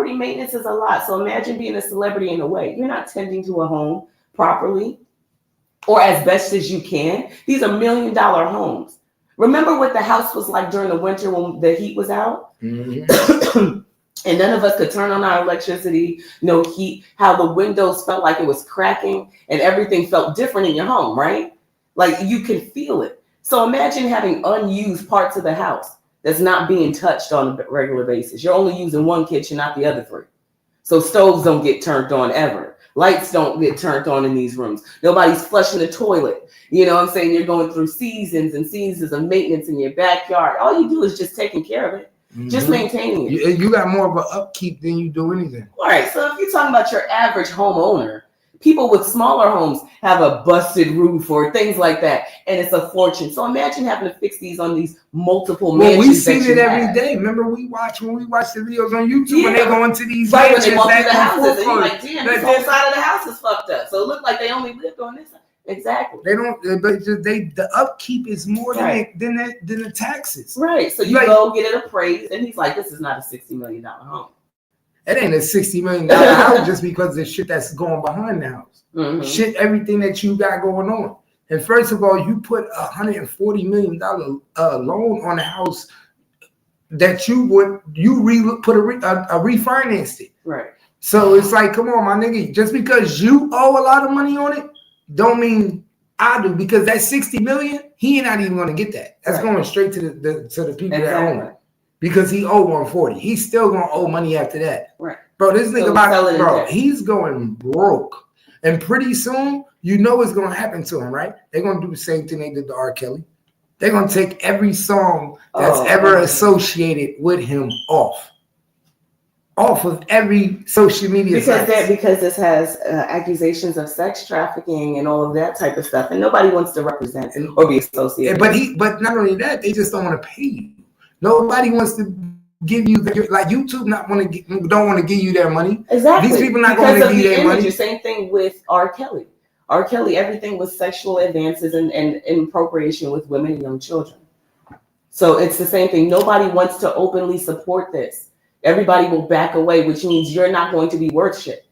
property maintenance is a lot. So imagine being a celebrity in a way. You're not tending to a home properly or as best as you can. These are $1 million homes. Remember what the house was like during the winter when the heat was out? Mm-hmm. And none of us could turn on our electricity, no heat, how the windows felt like it was cracking and everything felt different in your home, right? Like you can feel it. So imagine having unused parts of the house that's not being touched on a regular basis. You're only using one kitchen, not the other three. So stoves don't get turned on ever. Lights don't get turned on in these rooms. Nobody's flushing the toilet. You know what I'm saying? You're going through seasons and seasons of maintenance in your backyard. All you do is just taking care of it. Mm-hmm. Just maintaining it. You got more of an upkeep than you do anything. All right. So if you're talking about your average homeowner, people with smaller homes have a busted roof or things like that, and it's a fortune. So imagine having to fix these on these multiple mansions. Well, we see it every day. Remember, when we watch the videos on YouTube when they go into these right when they walk through the houses, and you're like, damn, this whole side of the house is fucked up. So it looked like they only lived on this side. Exactly. They don't. But the upkeep is more than the taxes. Right. So you go get it appraised, and he's like, "This is not a $60 million home. It ain't a $60 million house just because of the shit that's going behind the house. Mm-hmm. Shit, everything that you got going on. And first of all, you put $140 million loan on a house that refinanced it. Right. So it's like, come on, my nigga, just because you owe a lot of money on it, don't mean I do, because that $60 million, he not even going to get that. That's going straight to the people that own it. Because he owed 140. He's still gonna owe money after that. Right. Bro, this nigga he's going broke. And pretty soon, you know what's gonna happen to him, right? They're gonna do the same thing they did to R. Kelly. They're gonna take every song that's ever associated with him off of every social media site. Because this has accusations of sex trafficking and all of that type of stuff, and nobody wants to represent or be associated. But not only that, they just don't want to pay you. Nobody wants to give you like YouTube don't want to give you their money. Exactly. These people not going to give you their money. Same thing with R. Kelly. R. Kelly, everything was sexual advances and appropriation with women and young children. So it's the same thing. Nobody wants to openly support this. Everybody will back away, which means you're not going to be worth shit.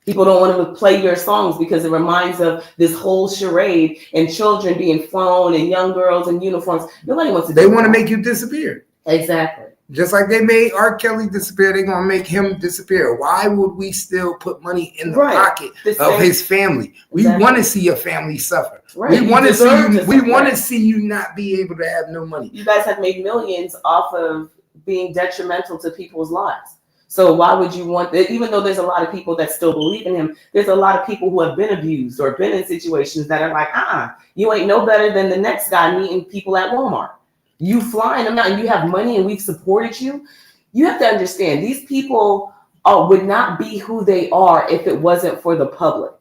People don't want to play your songs because it reminds of this whole charade and children being flown and young girls in uniforms. Nobody wants to. They want to make you disappear. Exactly. Just like they made R. Kelly disappear, they're going to make him disappear. Why would we still put money in the pocket of his family? We want to see your family suffer. Right. We want to see you. We want to see you not be able to have no money. You guys have made millions off of being detrimental to people's lives. So why would you want that? Even though there's a lot of people that still believe in him, there's a lot of people who have been abused or been in situations that are like, you ain't no better than the next guy meeting people at Walmart. You flying them out and you have money and we've supported you. You have to understand these people would not be who they are if it wasn't for the public,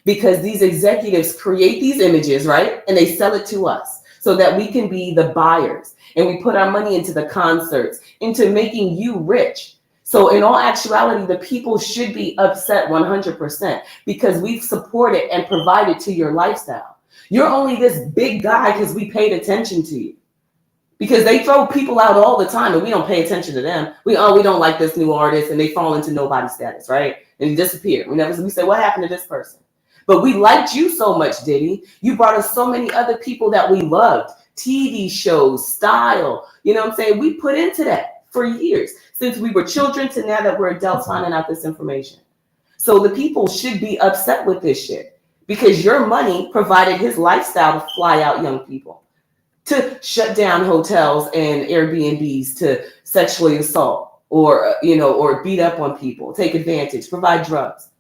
because these executives create these images, right? And they sell it to us so that we can be the buyers, and we put our money into the concerts, into making you rich. So in all actuality, the people should be upset 100% because we've supported and provided to your lifestyle. You're only this big guy because we paid attention to you. Because they throw people out all the time and we don't pay attention to them. We don't like this new artist, and they fall into nobody status, right? And he disappeared. We say, what happened to this person? But we liked you so much, Diddy. You brought us so many other people that we loved. TV shows, style, you know what I'm saying? We put into that for years, since we were children to now that we're adults finding out this information. So the people should be upset with this shit because your money provided his lifestyle to fly out young people, to shut down hotels and Airbnbs, to sexually assault or beat up on people, take advantage, provide drugs.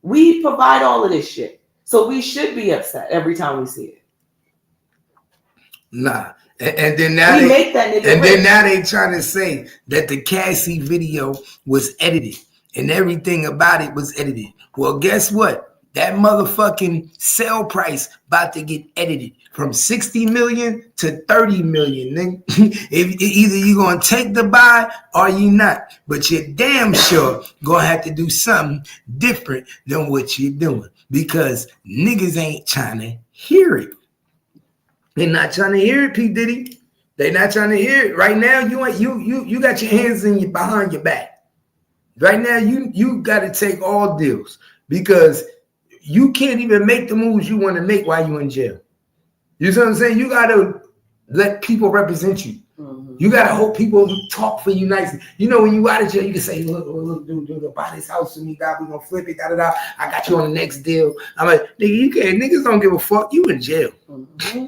We provide all of this shit. So we should be upset every time we see it. Nah. And then now they trying to say that the Cassie video was edited and everything about it was edited. Well, guess what? That motherfucking sale price about to get edited from 60 million to 30 million. If either you're gonna take the buy or you not, but you're damn sure gonna have to do something different than what you're doing, because niggas ain't trying to hear it. They're not trying to hear it, P. Diddy. They're not trying to hear it right now. You got your hands behind your back. Right now, you got to take all deals because you can't even make the moves you want to make while you're in jail. You see what I'm saying? You got to let people represent you. Mm-hmm. You got to hope people talk for you nicely. You know, when you out of jail, you can say, look, dude, buy this house for me, God, we're going to flip it, da-da-da. I got you on the next deal. I'm like, nigga, you can't. Niggas don't give a fuck. You in jail. Mm-hmm.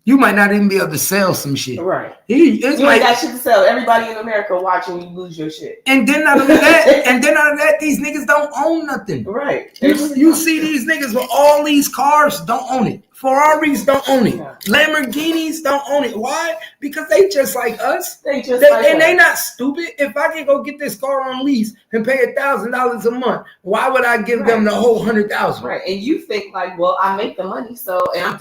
You might not even be able to sell some shit. Right. You ain't got shit to sell. Everybody in America watching you lose your shit. And then out of that, these niggas don't own nothing. Right. You see these niggas with all these cars don't own it. Ferraris don't own it. Yeah. Lamborghinis don't own it. Why? Because they just like us. They not stupid. If I can go get this car on lease and pay $1,000 a month, why would I give them the whole $100,000? Right. And you think like, well, I make the money, so and I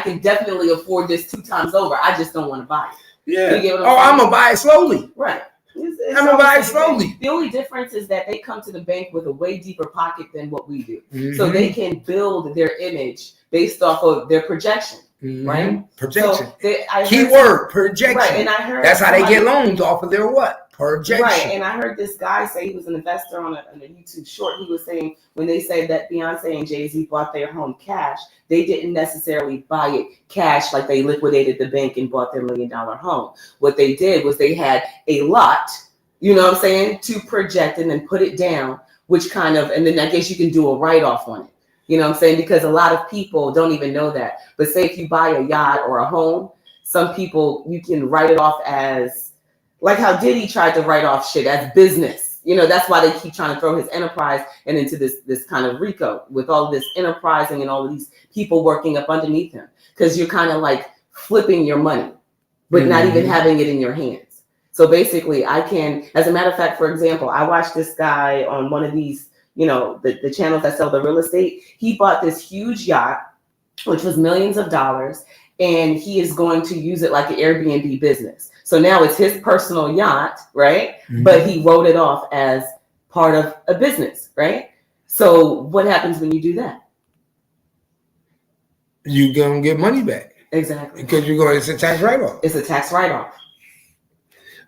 can definitely afford this 2 times over. I just don't want to buy it. Yeah. I'm gonna buy it slowly. Right. I'm gonna buy it slowly. The only difference is that they come to the bank with a way deeper pocket than what we do. Mm-hmm. So they can build their image based off of their projection. Mm-hmm. Right? Projection. So keyword projection. Right. And I heard that's how they get loans off of their what? Projection. Right. And I heard this guy say, he was an investor on a YouTube short. He was saying when they said that Beyonce and Jay-Z bought their home cash, they didn't necessarily buy it cash like they liquidated the bank and bought their $1 million home. What they did was they had a lot, you know what I'm saying, to project and then put it down, which kind of, and then I guess you can do a write-off on it. You know what I'm saying? Because a lot of people don't even know that. But say if you buy a yacht or a home, some people, you can write it off as, like how Diddy tried to write off shit as business. You know, that's why they keep trying to throw his enterprise and into this kind of RICO with all of this enterprising and all of these people working up underneath him. Because you're kind of like flipping your money, but not even having it in your hands. So basically, I can, as a matter of fact, for example, I watched this guy on one of these, you know, the channels that sell the real estate. He bought this huge yacht, which was millions of dollars, and he is going to use it like an Airbnb business. So now it's his personal yacht, right? Mm-hmm. But he wrote it off as part of a business, right? So what happens when you do that? You're going to get money back. Exactly. Because it's a tax write-off. It's a tax write-off.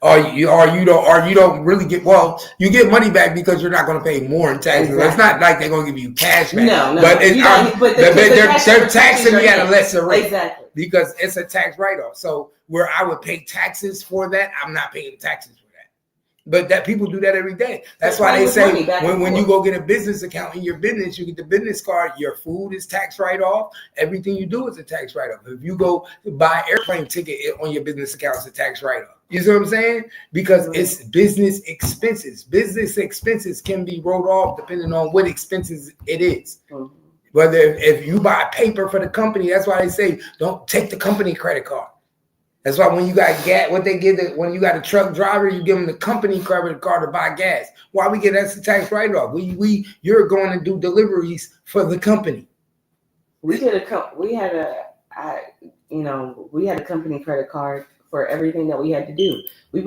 Or you don't really get, well, you get money back because you're not going to pay more in taxes. Exactly. It's not like they're going to give you cash back. No. But they're taxing me at a lesser rate. Exactly. Because it's a tax write-off. So where I would pay taxes for that, I'm not paying taxes for that. But that people do that every day. That's why they say when you go get a business account in your business, you get the business card, your food is tax write-off. Everything you do is a tax write-off. If you go buy an airplane ticket on your business account, it's a tax write-off. You see what I'm saying? Because it's business expenses. Business expenses can be wrote off depending on what expenses it is. Mm-hmm. Whether if you buy paper for the company, that's why they say don't take the company credit card. That's why when you got gas, what they give when you got a truck driver, you give them the company credit card to buy gas. Why we get that's the tax write-off? You're going to do deliveries for the company. We had a company credit card for everything that we had to do. We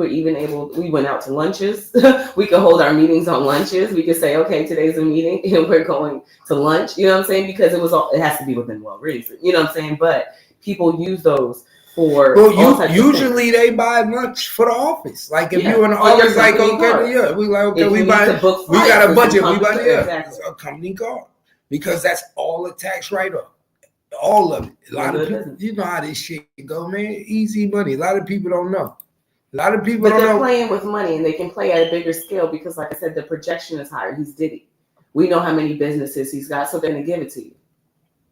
went out to lunches. We could hold our meetings on lunches. We could say, okay, today's a meeting and we're going to lunch. You know what I'm saying? Because it has to be within well reason. You know what I'm saying? But people use those for usually they buy lunch for the office. Like if you're in the office, like we got a budget. We buy a company card because that's all a tax write-off. All of it. A lot of people, you know how this shit go, man. Easy money. A lot of people don't know. But they're playing with money, and they can play at a bigger scale because, like I said, the projection is higher. He's Diddy. We know how many businesses he's got, so they're going to give it to you.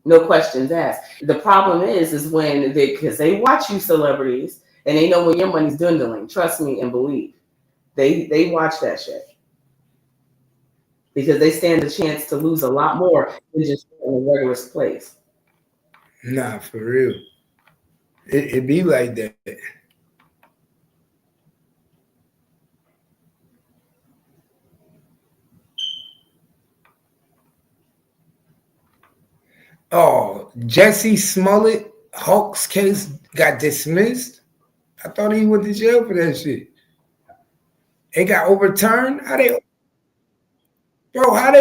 No questions asked. The problem is when because they watch you celebrities, and they know when your money's dwindling. Trust me and believe. They watch that shit. Because they stand a chance to lose a lot more than just in a regular place. Nah, for real. It be like that. Oh, Jesse Smollett, Hulk's case got dismissed. I thought he went to jail for that shit. It got overturned? How they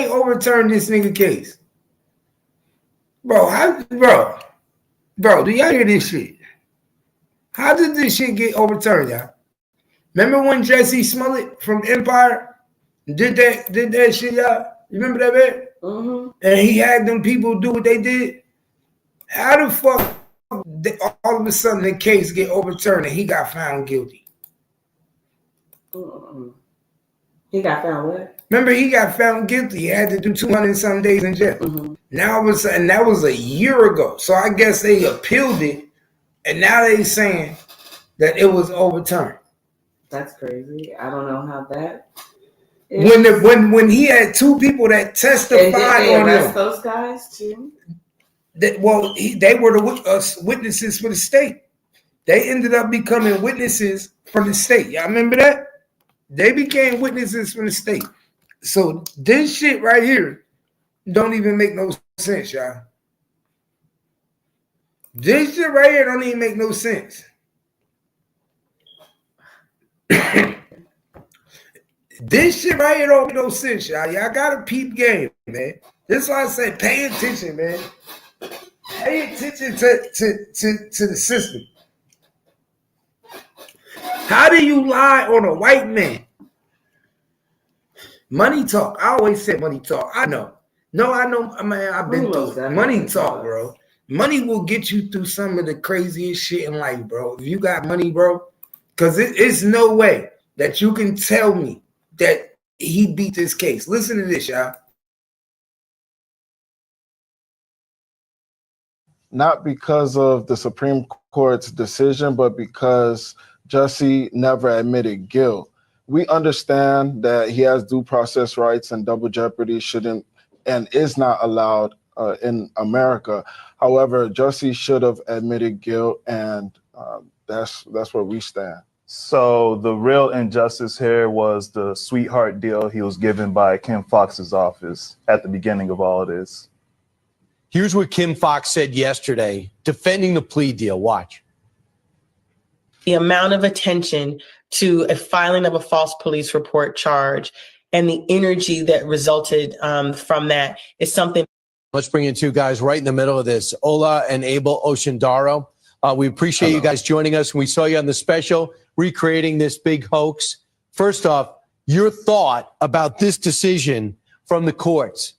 overturn this nigga case? Bro, do y'all hear this shit? How did this shit get overturned, y'all? Remember when Jesse Smollett from Empire Did that shit, y'all? You remember that bit? Mm-hmm. And he had them people do what they did. How the fuck all of a sudden the case get overturned and he got found guilty? He got found what? Remember, he got found guilty. He had to do 200 some days in jail. Mm-hmm. Now all of a sudden, that was a year ago. So I guess they appealed it, and now they saying that it was overturned. That's crazy. I don't know how that. When he had two people that testified on him, those guys too. They were the witnesses for the state. They ended up becoming witnesses for the state. Y'all remember that? They became witnesses for the state. So this shit right here don't even make no sense, y'all. This shit right here don't even make no sense. This shit right here don't make no sense, y'all. Y'all gotta peep game, man. This is why I say pay attention, man. Pay attention to the system. How do you lie on a white man? Money talk. I always said money talk. I know. No, I know. Man, I've been through it. Money talk, bro. Money will get you through some of the craziest shit in life, bro. If you got money, bro, because it's no way that you can tell me that he beat this case. Listen to this, y'all. Not because of the Supreme Court's decision, but because Jussie never admitted guilt. We understand that he has due process rights and double jeopardy shouldn't and is not allowed in America. However, Jussie should have admitted guilt, and that's where we stand. So the real injustice here was the sweetheart deal he was given by Kim Foxx's office at the beginning of all of this. Here's what Kim Foxx said yesterday, defending the plea deal. Watch. The amount of attention to a filing of a false police report charge and the energy that resulted from that is something. Let's bring in two guys right in the middle of this, Ola and Abel Oshindaro. We appreciate you guys joining us. We saw you on the special, recreating this big hoax. First off, your thought about this decision from the courts.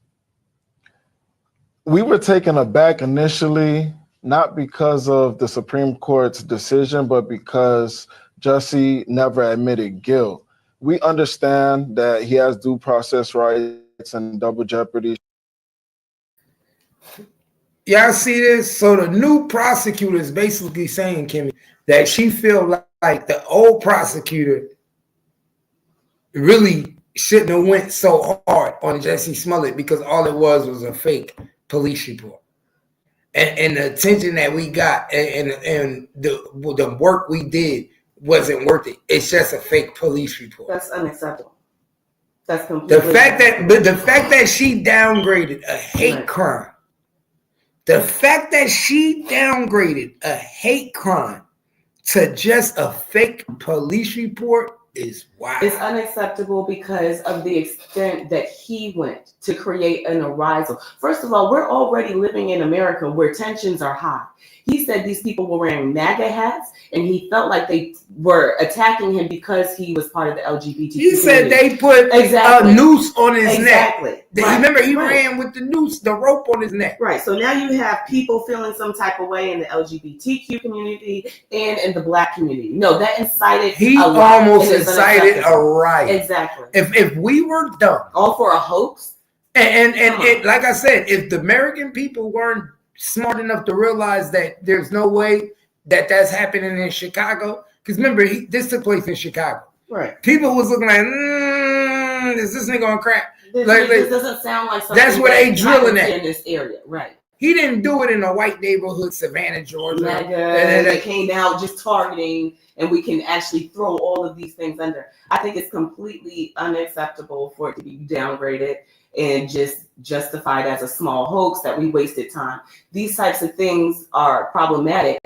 We were taken aback initially, not because of the Supreme Court's decision, but because Jussie never admitted guilt. We understand that he has due process rights and double jeopardy. Y'all see this? So the new prosecutor is basically saying, Kimmy, that she feel like the old prosecutor really shouldn't have went so hard on Jussie Smollett because all it was a fake police report. And the attention that we got and the work we did wasn't worth it. It's just a fake police report. That's unacceptable. That's completely the fact that she downgraded a hate crime. The fact that she downgraded a hate crime to just a fake police report is wild. It's unacceptable because of the extent that he went to create an arousal. First of all, we're already living in America where tensions are high. He said these people were wearing MAGA hats, and he felt like they were attacking him because he was part of the LGBT He community. said they put a noose on his neck. Right. Remember, he ran with the noose, the rope on his neck. Right. So now you have people feeling some type of way in the LGBTQ community and in the Black community. No, that incited. He almost incited a riot. Exactly. If we were done, all for a hoax. And it, like I said, if the American people weren't smart enough to realize that there's no way that that's happening in Chicago, because remember, this took place in Chicago. Right. People was looking like, is this nigga on crack? This doesn't sound like something that's where they drilling at in this area, right? He didn't do it in a white neighborhood, Savannah, Georgia. They came out just targeting, and we can actually throw all of these things under. I think it's completely unacceptable for it to be downgraded and just justified as a small hoax that we wasted time. These types of things are problematic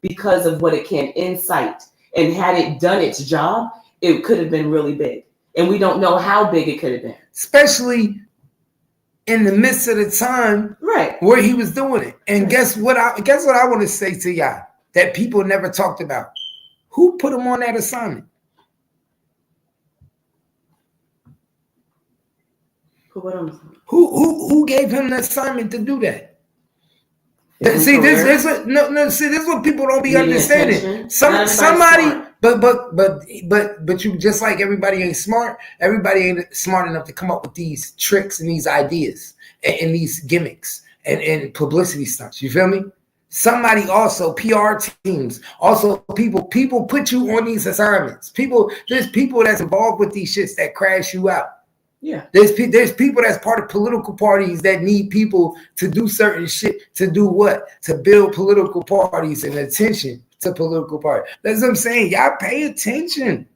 because of what it can incite. And had it done its job, it could have been really big. And we don't know how big it could have been. Especially in the midst of the time where he was doing it. And guess what I want to say to y'all that people never talked about? Who put him on that assignment? Who gave him the assignment to do that? See, this is what people don't be understanding. Somebody, but you, just like everybody ain't smart. Everybody ain't smart enough to come up with these tricks and these ideas and these gimmicks and publicity stunts. You feel me? Somebody also, PR teams, also people put you on these assignments. There's people that's involved with these shits that crash you out. Yeah. There's people that's part of political parties that need people to do certain shit. To do what? To build political parties and attention to political parties. That's what I'm saying. Y'all pay attention.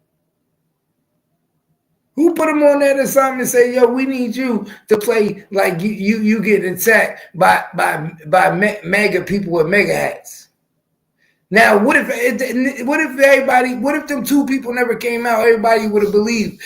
Who put them on that assignment and say, yo, we need you to play like you get attacked by mega people with mega hats? Now, what if them two people never came out? Everybody would have believed